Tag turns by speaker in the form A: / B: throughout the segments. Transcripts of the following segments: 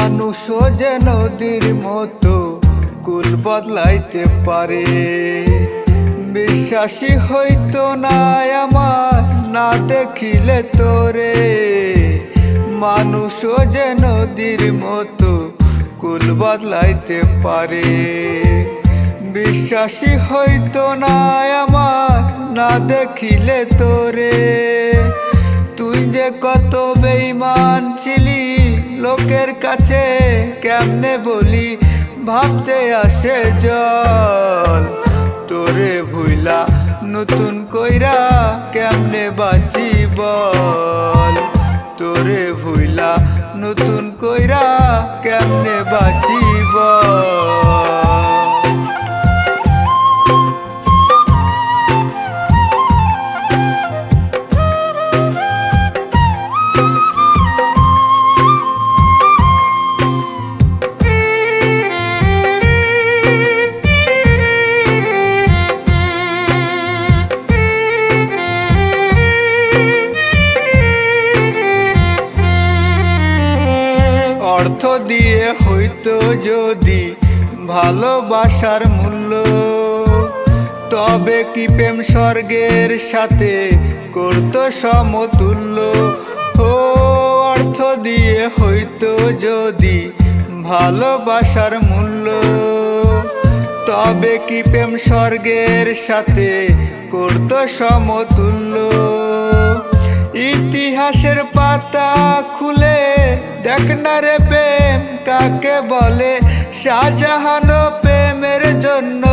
A: মানুষও যে নদীর মতো কুল বদলাইতে পারে। বিশ্বাসী হইতো না আমার না দেখিলে তোরে। মানুষও যে নদীর মতো কুল বদলাইতে পারে। বিশ্বাসী হইতো না আমার না দেখিলে তোরে। তুই যে কত বেঈমান ছিলি লোকের কাছে কেমনে বলি, ভাবতে আসে জল। তোরে ভুইলা নতুন কইরা কেমনে বাঁচি বল। তোরে ভুইলা নতুন কইরা কেমনে বাঁচি বল। অর্থ দিয়ে হইতো যদি ভালোবাসার মূল্য, তবে কি প্রেম স্বর্গের সাথে করতো সমতুল্য। ও অর্থ দিয়ে হইতো যদি ভালোবাসার মূল্য, তবে কি প্রেম স্বর্গের সাথে করতো সমতুল্য। ইতিহাসের পাতা খুলে দেখ না রে প্রেম কাকে বলে। শাহজাহান প্রেমের জন্য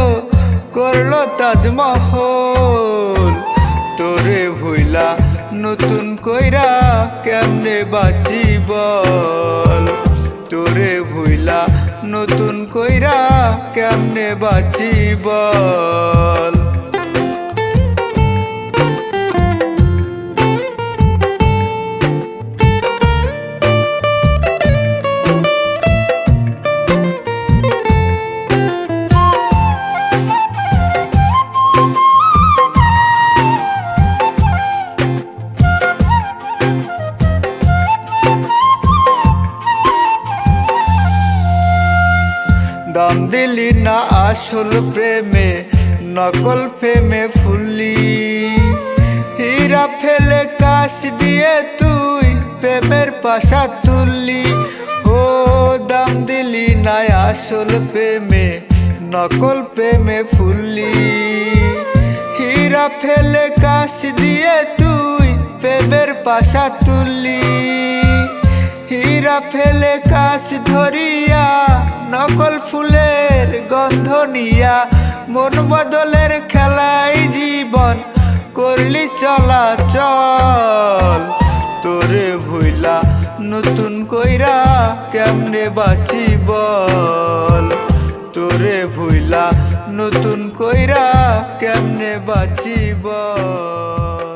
A: করলো তাজমহল। তোরে ভুইলা নতুন কইরা কেমনে বাঁচি বল। তোরে ভুইলা নতুন কইরা কেমনে বাঁচি বল। দাম দিলি না আসল প্রেমে, নকল প্রেমে ফুললি। হীরা ফেলে কাশ দিয়ে তুই প্রেমের পাশা তুললি। ও দাম দিলি না আসল প্রেমে, নকল প্রেমে ফুললি। হীরা ফেলে কাশ দিয়ে তুই প্রেমের পাশা তুললি। হীরা ফেলে কাশ ধরিয়া নকল ফুলের গন্ধ নিয়া, মন বদলের খেলাই জীবন করলি চলাচল। তোরে ভুইলা নতুন কইরা কেমনে বাঁচি বল। তোরে ভুইলা নতুন কইরা কেমনে বাঁচি বল।